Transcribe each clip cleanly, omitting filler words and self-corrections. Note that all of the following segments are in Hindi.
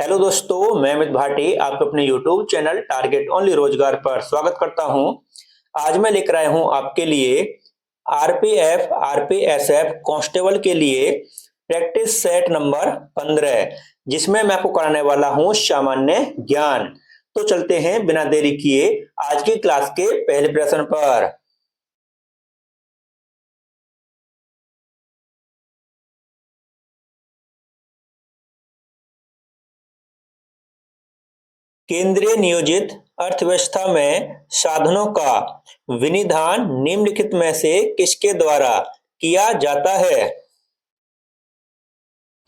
हेलो दोस्तों, मैं अमित भाटी आपके अपने YouTube चैनल टारगेट ओनली रोजगार पर स्वागत करता हूं। आज मैं लेकर आया हूं आपके लिए आरपीएफ आरपीएसएफ कांस्टेबल के लिए प्रैक्टिस सेट नंबर 15, जिसमें मैं आपको कराने वाला हूं सामान्य ज्ञान। तो चलते हैं बिना देरी किए आज की क्लास के पहले प्रश्न पर। केंद्रीय नियोजित अर्थव्यवस्था में साधनों का विनिधान निम्नलिखित में से किसके द्वारा किया जाता है?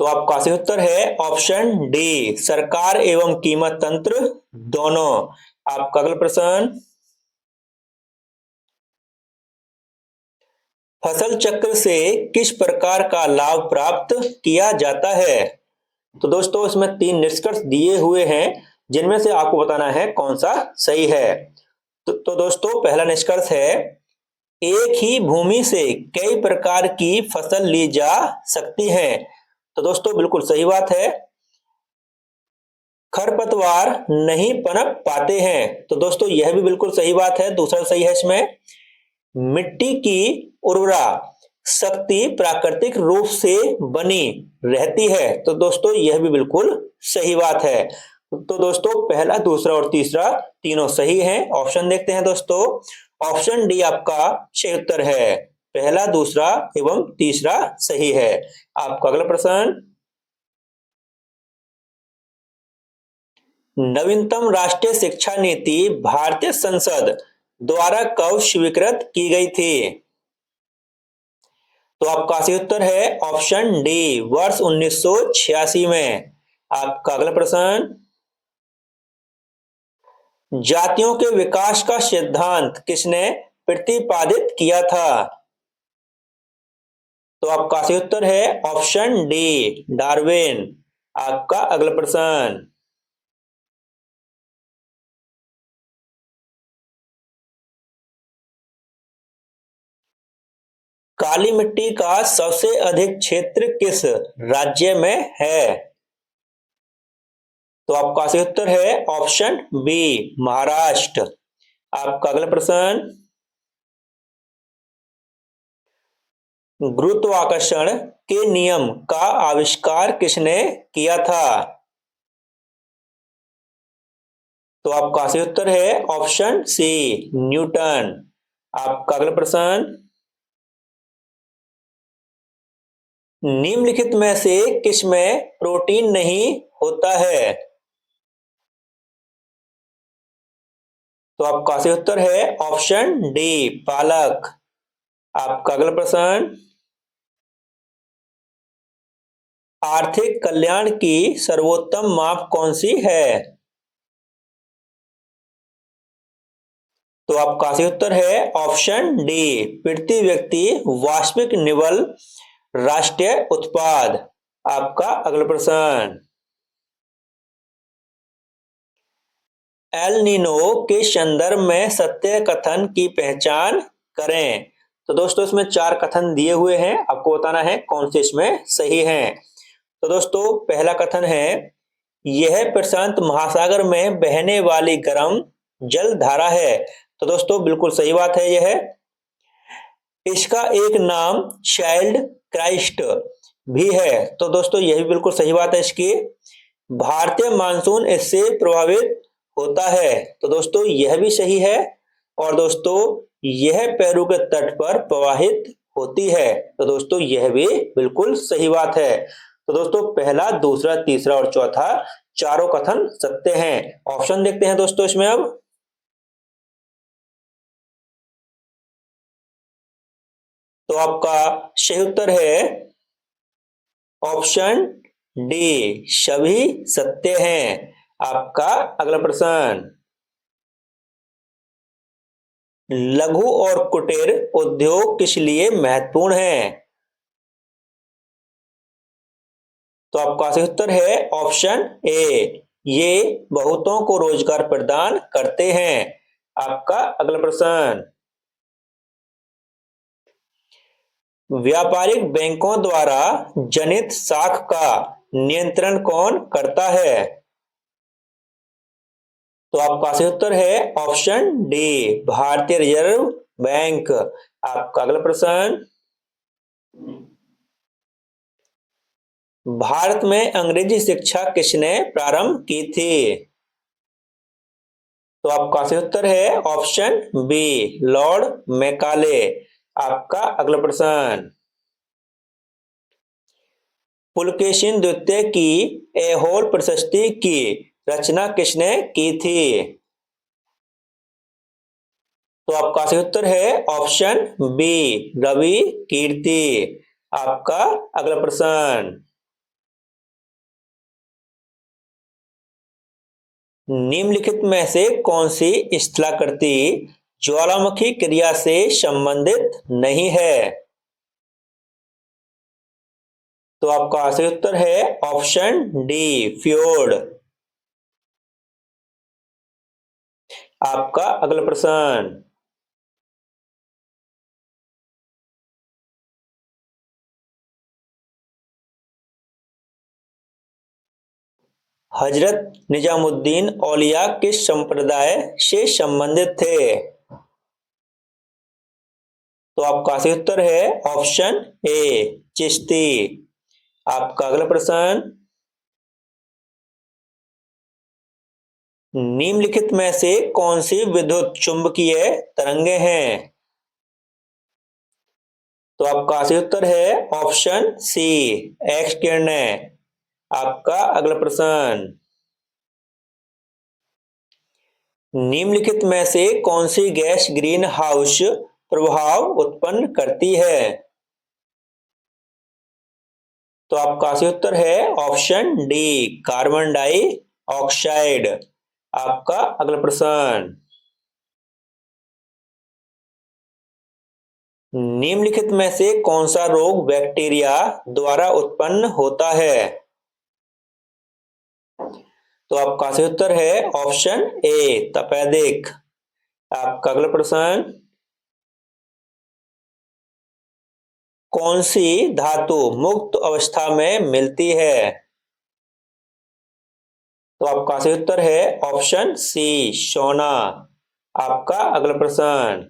तो आपका सही उत्तर है ऑप्शन डी, सरकार एवं कीमत तंत्र दोनों। आपका अगला प्रश्न, फसल चक्र से किस प्रकार का लाभ प्राप्त किया जाता है? तो दोस्तों इसमें तीन निष्कर्ष दिए हुए हैं, जिनमें से आपको बताना है कौन सा सही है। तो दोस्तों पहला निष्कर्ष है, एक ही भूमि से कई प्रकार की फसल ली जा सकती है। तो दोस्तों बिल्कुल सही बात है। खरपतवार नहीं पनप पाते हैं। तो दोस्तों यह भी बिल्कुल सही बात है। दूसरा सही है इसमें, मिट्टी की उर्वरा शक्ति प्राकृतिक रूप से बनी रहती है। तो दोस्तों यह भी बिल्कुल सही बात है। तो दोस्तों पहला, दूसरा और तीसरा तीनों सही हैं। ऑप्शन देखते हैं दोस्तों। ऑप्शन डी आपका सही उत्तर है। पहला, दूसरा एवं तीसरा सही है। आपका अगला प्रश्न, नवीनतम राष्ट्रीय शिक्षा नीति भारतीय संसद द्वारा कब स्वीकृत की गई थी? तो आपका सही उत्तर है ऑप्शन डी, वर्ष 1986 में। आपका अगला प्रश्न, जातियों के विकास का सिद्धांत किसने प्रतिपादित किया था? तो आपका सही उत्तर है ऑप्शन डी, डार्विन। आपका अगला प्रश्न, काली मिट्टी का सबसे अधिक क्षेत्र किस राज्य में है? तो आपका सही उत्तर है ऑप्शन बी, महाराष्ट्र। आपका अगला प्रश्न, गुरुत्वाकर्षण के नियम का आविष्कार किसने किया था? तो आपका सही उत्तर है ऑप्शन सी, न्यूटन। आपका अगला प्रश्न, निम्नलिखित में से किसमें प्रोटीन नहीं होता है? तो आपका सही उत्तर है ऑप्शन डी, पालक। आपका अगला प्रश्न, आर्थिक कल्याण की सर्वोत्तम माप कौन सी है? तो आपका सही उत्तर है ऑप्शन डी, प्रति व्यक्ति वार्षिक निवल राष्ट्रीय उत्पाद। आपका अगला प्रश्न, एल नीनो के संदर्भ में सत्य कथन की पहचान करें। तो दोस्तों इसमें चार कथन दिए हुए हैं, आपको बताना है कौन से इसमें सही हैं। तो दोस्तों पहला कथन है, यह प्रशांत महासागर में बहने वाली गर्म जल धारा है। तो दोस्तों बिल्कुल सही बात है यह। इसका एक नाम चाइल्ड क्राइस्ट भी है। तो दोस्तों यह भी बिल्कुल सही बात है इसकी। भारतीय मानसून इससे प्रभावित होता है। तो दोस्तों यह भी सही है। और दोस्तों यह पेरू के तट पर प्रवाहित होती है। तो दोस्तों यह भी बिल्कुल सही बात है। तो दोस्तों पहला, दूसरा, तीसरा और चौथा चारों कथन सत्य हैं। ऑप्शन देखते हैं दोस्तों इसमें अब। तो आपका सही उत्तर है ऑप्शन डी, सभी सत्य हैं। आपका अगला प्रश्न, लघु और कुटीर उद्योग किस लिए महत्वपूर्ण है? तो आपका सही उत्तर है ऑप्शन ए, ये बहुतों को रोजगार प्रदान करते हैं। आपका अगला प्रश्न, व्यापारिक बैंकों द्वारा जनित साख का नियंत्रण कौन करता है? तो आपका सही उत्तर है ऑप्शन डी, भारतीय रिजर्व बैंक। आपका अगला प्रश्न, भारत में अंग्रेजी शिक्षा किसने प्रारंभ की थी? तो आपका सही उत्तर है ऑप्शन बी, लॉर्ड मैकाले। आपका अगला प्रश्न, पुलकेशिन द्वितीय की ऐहोल प्रशस्ति की रचना किसने की थी? तो आपका सही उत्तर है ऑप्शन बी, रवि कीर्ति। आपका अगला प्रश्न, निम्नलिखित में से कौन सी स्थलाकृति ज्वालामुखी क्रिया से संबंधित नहीं है? तो आपका सही उत्तर है ऑप्शन डी, फ्योर्ड। आपका अगला प्रश्न, हजरत निजामुद्दीन औलिया किस संप्रदाय से संबंधित थे? तो आपका सही उत्तर है ऑप्शन ए, चिश्ती। आपका अगला प्रश्न, निम्नलिखित में से कौन सी विद्युत चुंबकीय तरंगे हैं? तो आपका सही उत्तर है ऑप्शन सी, एक्स किरणें। आपका अगला प्रश्न, निम्नलिखित में से कौन सी गैस ग्रीन हाउस प्रभाव उत्पन्न करती है? तो आपका सही उत्तर है ऑप्शन डी, कार्बन डाइऑक्साइड। आपका अगला प्रश्न, निम्नलिखित में से कौन सा रोग बैक्टीरिया द्वारा उत्पन्न होता है? तो आपका सही उत्तर है ऑप्शन ए, तपेदिक। आपका अगला प्रश्न, कौन सी धातु मुक्त अवस्था में मिलती है? तो आपका सही उत्तर है ऑप्शन सी, सोना। आपका अगला प्रश्न,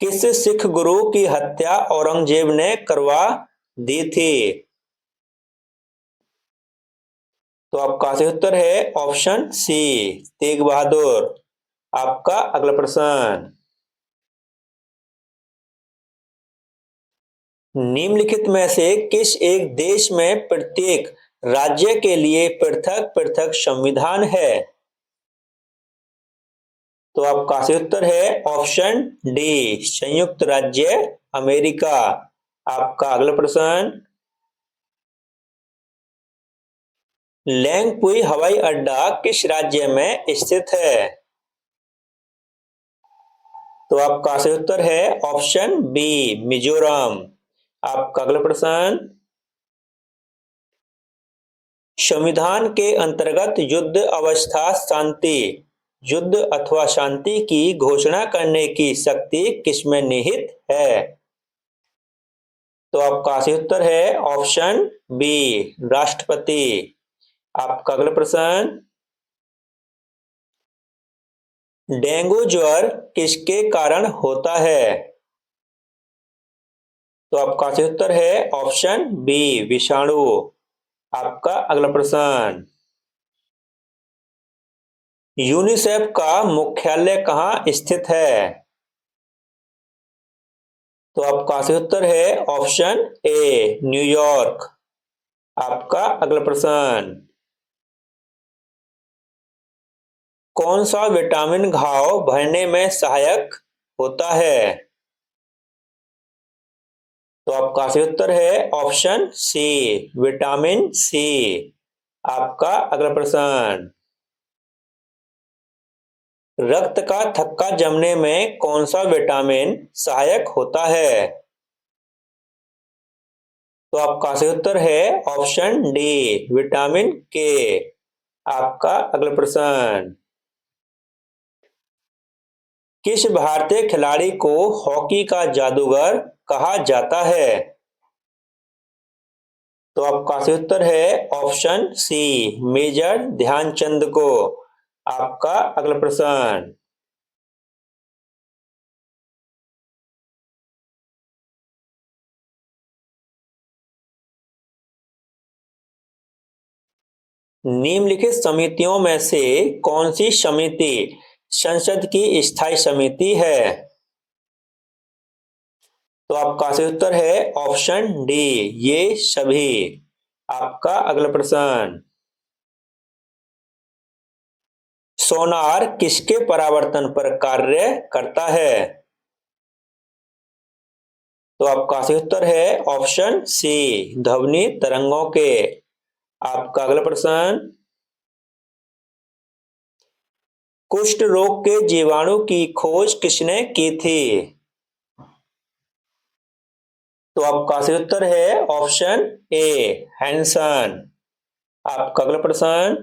किस सिख गुरु की हत्या औरंगजेब ने करवा दी थी? तो आपका सही उत्तर है ऑप्शन सी, तेग बहादुर। आपका अगला प्रश्न, निम्नलिखित में से किस एक देश में प्रत्येक राज्य के लिए पृथक पृथक संविधान है? तो आपका सही उत्तर है ऑप्शन डी, संयुक्त राज्य अमेरिका। आपका अगला प्रश्न, लैंगपुई हवाई अड्डा किस राज्य में स्थित है? तो आपका सही उत्तर है ऑप्शन बी, मिजोरम। आपका अगला प्रश्न, संविधान के अंतर्गत युद्ध अवस्था शांति, युद्ध अथवा शांति की घोषणा करने की शक्ति किसमें निहित है? तो आपका सही उत्तर है ऑप्शन बी, राष्ट्रपति। आपका अगला प्रश्न, डेंगू ज्वर किसके कारण होता है? तो आपका सही उत्तर है ऑप्शन बी, विषाणु। आपका अगला प्रश्न, यूनिसेफ का मुख्यालय कहाँ स्थित है? तो आपका सही उत्तर है ऑप्शन ए, न्यूयॉर्क। आपका अगला प्रश्न, कौन सा विटामिन घाव भरने में सहायक होता है? तो आपका सही उत्तर है ऑप्शन सी, विटामिन सी। आपका अगला प्रश्न, रक्त का थक्का जमने में कौन सा विटामिन सहायक होता है? तो आपका सही उत्तर है ऑप्शन डी, विटामिन के। आपका अगला प्रश्न, किस भारतीय खिलाड़ी को हॉकी का जादूगर कहा जाता है? तो आपका सही उत्तर है ऑप्शन सी, मेजर ध्यानचंद को। आपका अगला प्रश्न, निम्नलिखित समितियों में से कौन सी समिति संसद की स्थायी समिति है? तो आपका सही उत्तर है ऑप्शन डी, ये सभी। आपका अगला प्रश्न, सोनार किसके परावर्तन पर कार्य करता है? तो आपका सही उत्तर है ऑप्शन सी, ध्वनि तरंगों के। आपका अगला प्रश्न, कुष्ठ रोग के जीवाणु की खोज किसने की थी? तो आपका सही उत्तर है ऑप्शन ए, हैंसन। आपका अगला प्रश्न,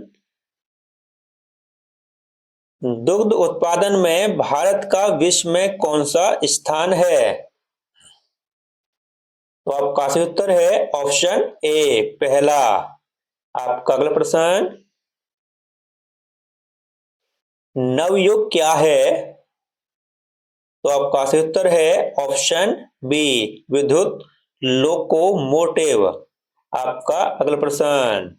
दुग्ध उत्पादन में भारत का विश्व में कौन सा स्थान है? तो आपका सही उत्तर है ऑप्शन ए, पहला। आपका अगला प्रश्न, नवयुग क्या है? तो आपका सही उत्तर है ऑप्शन बी, विद्युत लोकोमोटिव। आपका अगला प्रश्न,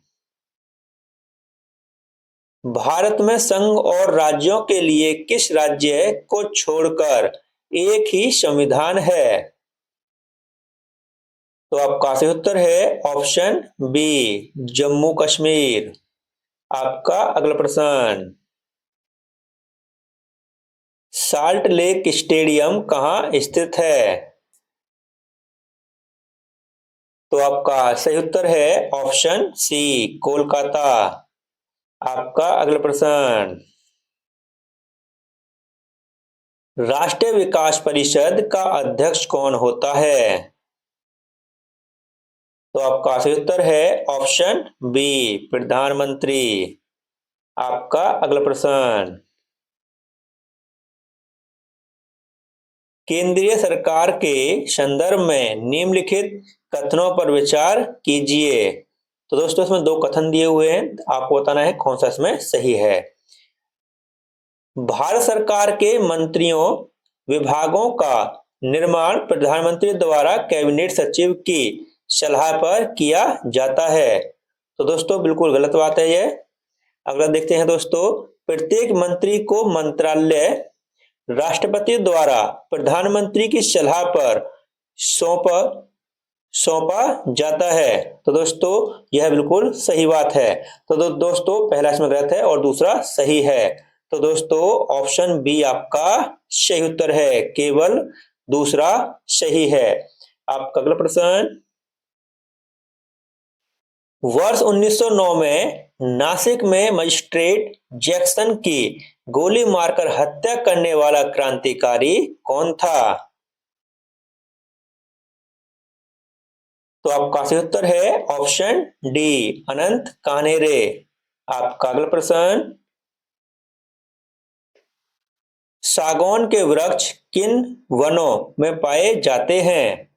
भारत में संघ और राज्यों के लिए किस राज्य को छोड़कर एक ही संविधान है? तो आपका सही उत्तर है ऑप्शन बी, जम्मू कश्मीर। आपका अगला प्रश्न, साल्ट लेक स्टेडियम कहाँ स्थित है? तो आपका सही उत्तर है ऑप्शन सी, कोलकाता। आपका अगला प्रश्न, राष्ट्रीय विकास परिषद का अध्यक्ष कौन होता है? तो आपका सही उत्तर है ऑप्शन बी, प्रधानमंत्री। आपका अगला प्रश्न, केंद्रीय सरकार के संदर्भ में निम्नलिखित कथनों पर विचार कीजिए। तो दोस्तों इसमें दो कथन दिए हुए हैं, आपको बताना है कौन सा इसमें सही है। भारत सरकार के मंत्रियों विभागों का निर्माण प्रधानमंत्री द्वारा कैबिनेट सचिव की सलाह पर किया जाता है। तो दोस्तों बिल्कुल गलत बात है यह। अगला देखते हैं दोस्तों, प्रत्येक मंत्री को मंत्रालय राष्ट्रपति द्वारा प्रधानमंत्री की सलाह पर सौंपा सौंपा जाता है। तो दोस्तों यह बिल्कुल सही बात है। तो दोस्तों पहला इसमें गलत है और दूसरा सही है। तो दोस्तों ऑप्शन बी आपका सही उत्तर है, केवल दूसरा सही है। आपका अगला प्रश्न, वर्ष 1909 में नासिक में मजिस्ट्रेट जैक्सन की गोली मारकर हत्या करने वाला क्रांतिकारी कौन था? तो आपका सही उत्तर है ऑप्शन डी, अनंत कानेरे। आपका अगला प्रश्न, सागौन के वृक्ष किन वनों में पाए जाते हैं?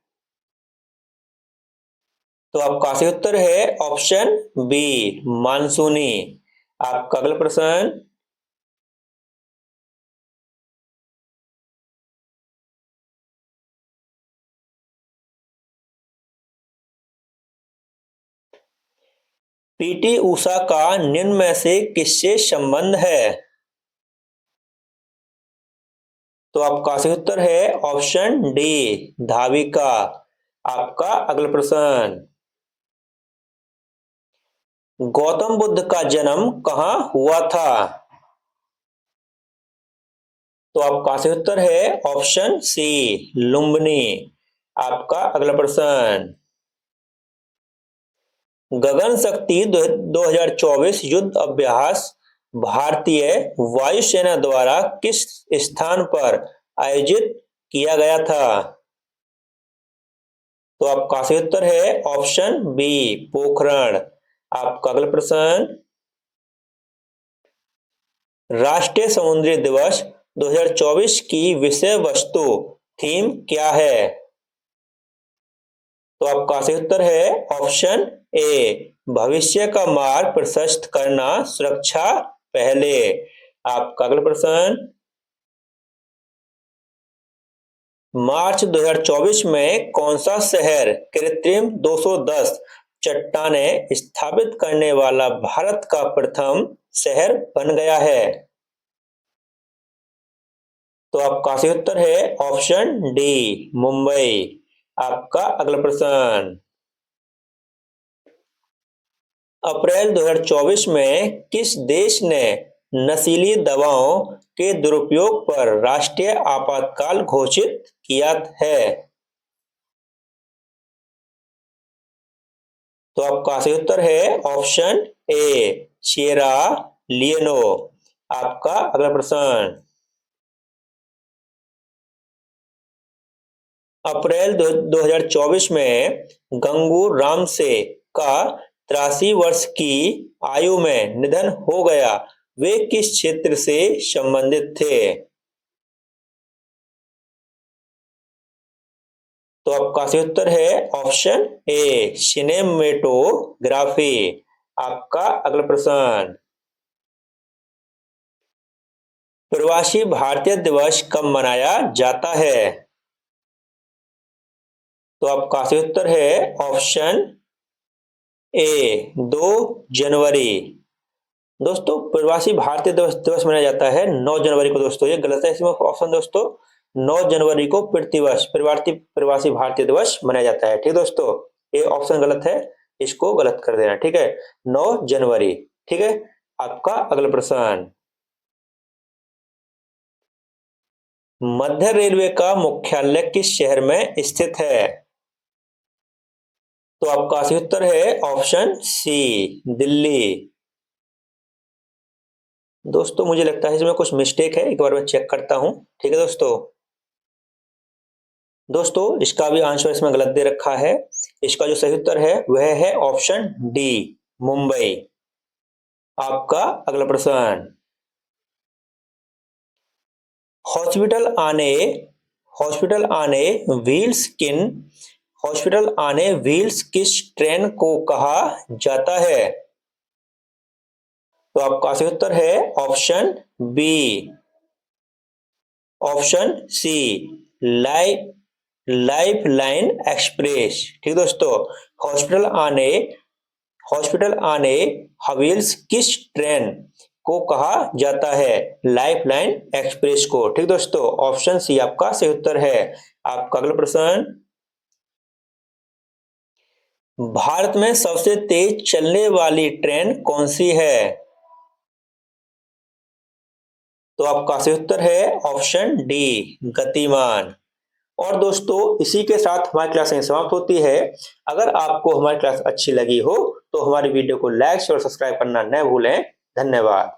तो आपका सही उत्तर है ऑप्शन बी, मानसूनी। आपका अगला प्रश्न, पीटी उषा का निम्न में से किससे संबंध है? तो आपका सही उत्तर है ऑप्शन डी, धाविका। आपका अगला प्रश्न, गौतम बुद्ध का जन्म कहाँ हुआ था? तो आपका सही उत्तर है ऑप्शन सी, लुम्बिनी। आपका अगला प्रश्न, गगन शक्ति 2024 युद्ध अभ्यास भारतीय वायुसेना द्वारा किस स्थान पर आयोजित किया गया था? तो आपका सही उत्तर है ऑप्शन बी, पोखरण। आपका अगला प्रश्न, राष्ट्रीय समुद्री दिवस 2024 की विषय वस्तु थीम क्या है? तो आपका सही उत्तर है ऑप्शन ए, भविष्य का मार्ग प्रशस्त करना सुरक्षा पहले। आपका अगला प्रश्न, मार्च 2024 में कौन सा शहर कृत्रिम 210 चट्टानें स्थापित करने वाला भारत का प्रथम शहर बन गया है? तो आपका सही उत्तर है ऑप्शन डी, मुंबई। आपका अगला प्रश्न, अप्रैल 2024 में किस देश ने नशीली दवाओं के दुरुपयोग पर राष्ट्रीय आपातकाल घोषित किया है? तो आपका सही उत्तर है ऑप्शन ए, सिएरा लियोनो। आपका अगला प्रश्न, अप्रैल 2024 में गंगू रामसे का 83 वर्ष की आयु में निधन हो गया, वे किस क्षेत्र से संबंधित थे? तो आपका सही उत्तर है ऑप्शन ए, सिनेमेटोग्राफी। आपका अगला प्रश्न, प्रवासी भारतीय दिवस कब मनाया जाता है? तो आपका सही उत्तर है ऑप्शन ए, 2 जनवरी। दोस्तों प्रवासी भारतीय दिवस मनाया जाता है 9 जनवरी को। दोस्तों ये गलत है, इसमें ऑप्शन दोस्तों 9 जनवरी को प्रवासी भारतीय दिवस मनाया जाता है। ठीक दोस्तों, ये ऑप्शन गलत है, इसको गलत कर देना। ठीक है, 9 जनवरी। ठीक है, आपका अगला प्रश्न, मध्य रेलवे का मुख्यालय किस शहर में स्थित है? तो आपका सही उत्तर है ऑप्शन सी, दिल्ली। दोस्तों मुझे लगता है इसमें कुछ मिस्टेक है, एक बार मैं चेक करता हूं। ठीक है दोस्तों इसका भी आंसर इसमें गलत दे रखा है। इसका जो सही उत्तर है वह है ऑप्शन डी, मुंबई। आपका अगला प्रश्न, हॉस्पिटल आने हॉस्पिटल आने व्हील्स किन हॉस्पिटल आने व्हील्स किस ट्रेन को कहा जाता है? तो आपका सही उत्तर है option B, option C, life life line express. ठीक दोस्तों, हॉस्पिटल आने हॉस्पिटल आने व्हील्स किस ट्रेन को कहा जाता है? लाइफ लाइन एक्सप्रेस को। ठीक दोस्तों, ऑप्शन सी आपका सही उत्तर है। आपका अगला प्रश्न, भारत में सबसे तेज चलने वाली ट्रेन कौन सी है? तो आपका सही उत्तर है ऑप्शन डी, गतिमान। और दोस्तों इसी के साथ हमारी क्लास यहीं समाप्त होती है। अगर आपको हमारी क्लास अच्छी लगी हो तो हमारी वीडियो को लाइक और सब्सक्राइब करना न भूलें। धन्यवाद।